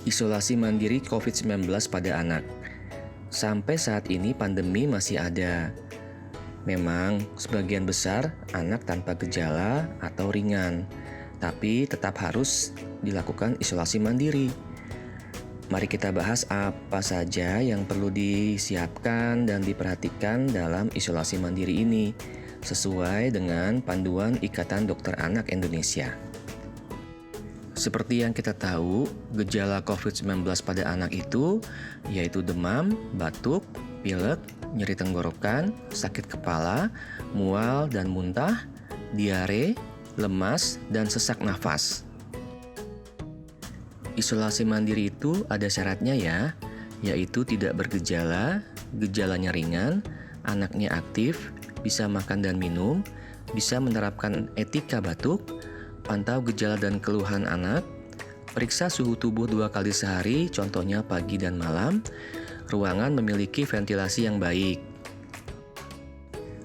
Isolasi mandiri COVID-19 pada anak. Sampai saat ini pandemi masih ada. Memang sebagian besar anak tanpa gejala atau ringan, tapi tetap harus dilakukan isolasi mandiri. Mari kita bahas apa saja yang perlu disiapkan dan diperhatikan dalam isolasi mandiri ini, sesuai dengan panduan Ikatan Dokter Anak Indonesia. Seperti yang kita tahu, gejala COVID-19 pada anak itu yaitu demam, batuk, pilek, nyeri tenggorokan, sakit kepala, mual dan muntah, diare, lemas, dan sesak nafas. Isolasi mandiri itu ada syaratnya ya, yaitu tidak bergejala, gejalanya ringan, anaknya aktif, bisa makan dan minum, bisa menerapkan etika batuk, pantau gejala dan keluhan anak, periksa suhu tubuh 2 kali sehari, contohnya pagi dan malam, ruangan memiliki ventilasi yang baik.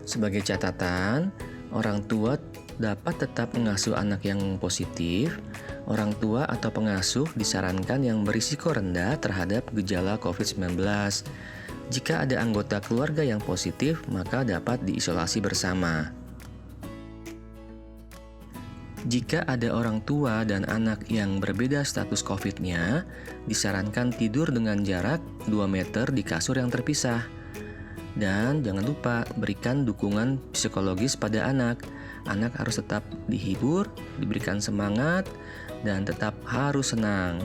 Sebagai catatan, orang tua dapat tetap mengasuh anak yang positif. Orang tua atau pengasuh disarankan yang berisiko rendah terhadap gejala COVID-19. Jika ada anggota keluarga yang positif, maka dapat diisolasi bersama. Jika ada orang tua dan anak yang berbeda status COVID-nya, disarankan tidur dengan jarak 2 meter di kasur yang terpisah. Dan jangan lupa berikan dukungan psikologis pada anak. Anak harus tetap dihibur, diberikan semangat, dan tetap harus senang.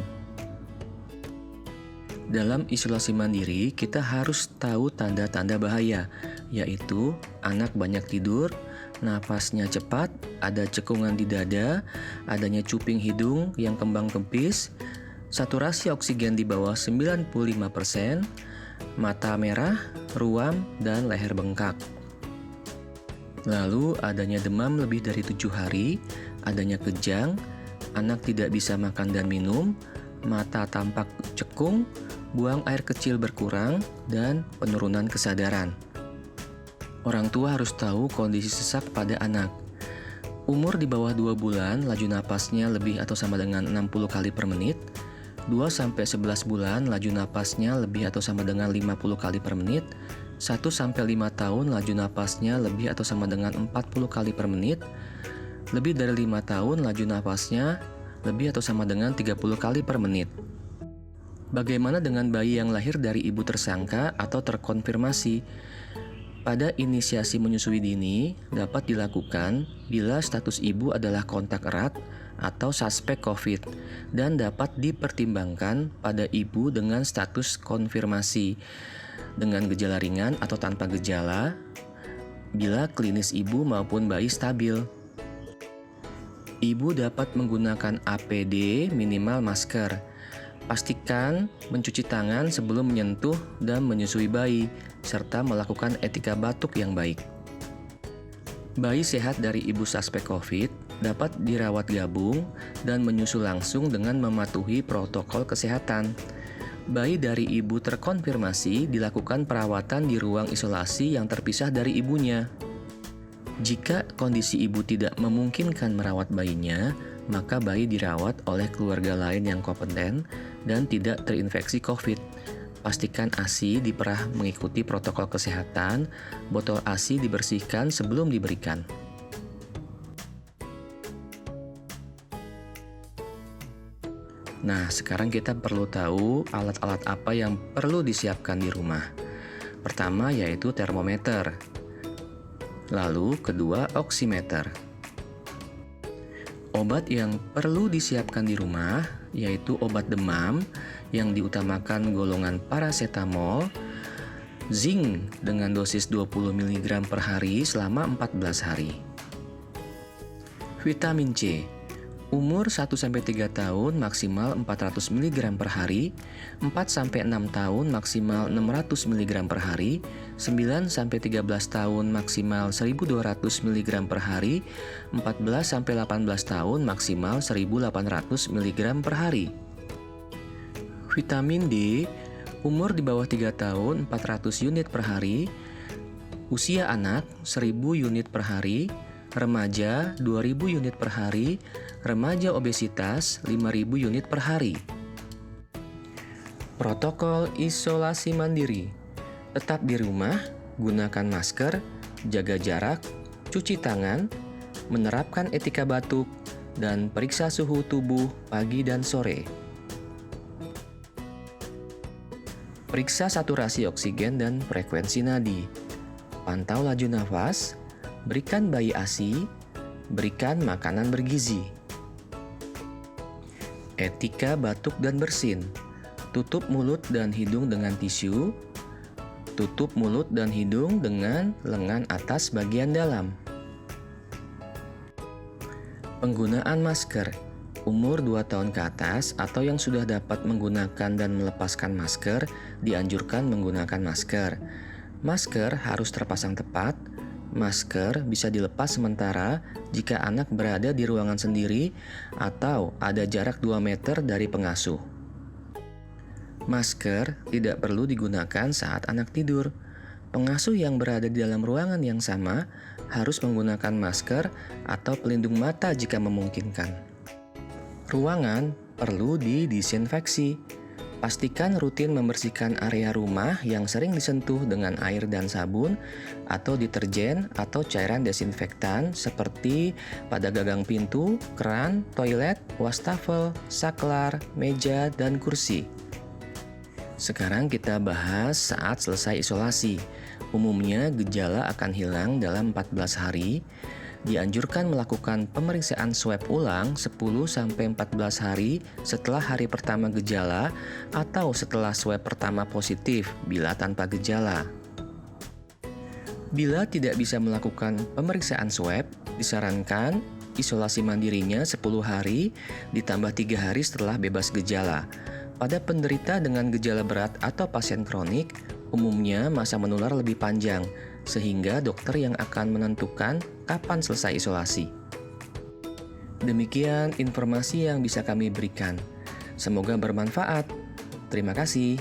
Dalam isolasi mandiri, kita harus tahu tanda-tanda bahaya, yaitu anak banyak tidur, napasnya cepat, ada cekungan di dada, adanya cuping hidung yang kembang kempis, saturasi oksigen di bawah 95%, mata merah, ruam, dan leher bengkak. Lalu adanya demam lebih dari 7 hari, adanya kejang, anak tidak bisa makan dan minum, mata tampak cekung, buang air kecil berkurang, dan penurunan kesadaran. Orang tua harus tahu kondisi sesak pada anak. Umur di bawah 2 bulan, laju napasnya lebih atau sama dengan 60 kali per menit. 2-11 bulan, laju napasnya lebih atau sama dengan 50 kali per menit. 1-5 tahun, laju napasnya lebih atau sama dengan 40 kali per menit. Lebih dari 5 tahun, laju napasnya lebih atau sama dengan 30 kali per menit. Bagaimana dengan bayi yang lahir dari ibu tersangka atau terkonfirmasi? Pada inisiasi menyusui dini dapat dilakukan bila status ibu adalah kontak erat atau suspek COVID dan dapat dipertimbangkan pada ibu dengan status konfirmasi dengan gejala ringan atau tanpa gejala bila klinis ibu maupun bayi stabil. Ibu dapat menggunakan APD minimal masker. Pastikan mencuci tangan sebelum menyentuh dan menyusui bayi, serta melakukan etika batuk yang baik. Bayi sehat dari ibu suspek COVID dapat dirawat gabung dan menyusu langsung dengan mematuhi protokol kesehatan. Bayi dari ibu terkonfirmasi dilakukan perawatan di ruang isolasi yang terpisah dari ibunya. Jika kondisi ibu tidak memungkinkan merawat bayinya, maka bayi dirawat oleh keluarga lain yang kompeten dan tidak terinfeksi COVID. Pastikan ASI diperah mengikuti protokol kesehatan, botol ASI dibersihkan sebelum diberikan. Nah, sekarang kita perlu tahu alat-alat apa yang perlu disiapkan di rumah. Pertama yaitu termometer. Lalu kedua oximeter. Obat yang perlu disiapkan di rumah yaitu obat demam yang diutamakan golongan paracetamol, zinc dengan dosis 20 mg per hari selama 14 hari. Vitamin C. Umur 1-3 tahun maksimal 400 mg per hari, 4-6 tahun maksimal 600 mg per hari, 9-13 tahun maksimal 1200 mg per hari, 14-18 tahun maksimal 1800 mg per hari. Vitamin D. Umur di bawah 3 tahun 400 unit per hari, usia anak 1000 unit per hari, remaja 2000 unit per hari, remaja obesitas 5000 unit per hari. Protokol isolasi mandiri. Tetap di rumah, gunakan masker, jaga jarak, cuci tangan, menerapkan etika batuk, dan periksa suhu tubuh pagi dan sore. Periksa saturasi oksigen dan frekuensi nadi. Pantau laju nafas, berikan bayi ASI, berikan makanan bergizi. Etika batuk dan bersin. Tutup mulut dan hidung dengan tisu. Tutup mulut dan hidung dengan lengan atas bagian dalam. Penggunaan masker. Umur 2 tahun ke atas atau yang sudah dapat menggunakan dan melepaskan masker dianjurkan menggunakan masker. Masker harus terpasang tepat. Masker bisa dilepas sementara jika anak berada di ruangan sendiri atau ada jarak 2 meter dari pengasuh. Masker tidak perlu digunakan saat anak tidur. Pengasuh yang berada di dalam ruangan yang sama harus menggunakan masker atau pelindung mata jika memungkinkan. Ruangan perlu didisinfeksi. Pastikan rutin membersihkan area rumah yang sering disentuh dengan air dan sabun atau deterjen atau cairan desinfektan seperti pada gagang pintu, keran, toilet, wastafel, saklar, meja, dan kursi. Sekarang kita bahas saat selesai isolasi. Umumnya gejala akan hilang dalam 14 hari. Dianjurkan melakukan pemeriksaan swab ulang 10-14 hari setelah hari pertama gejala atau setelah swab pertama positif bila tanpa gejala. Bila tidak bisa melakukan pemeriksaan swab, disarankan isolasi mandirinya 10 hari ditambah 3 hari setelah bebas gejala. Pada penderita dengan gejala berat atau pasien kronik, umumnya masa menular lebih panjang, sehingga dokter yang akan menentukan kapan selesai isolasi. Demikian informasi yang bisa kami berikan. Semoga bermanfaat. Terima kasih.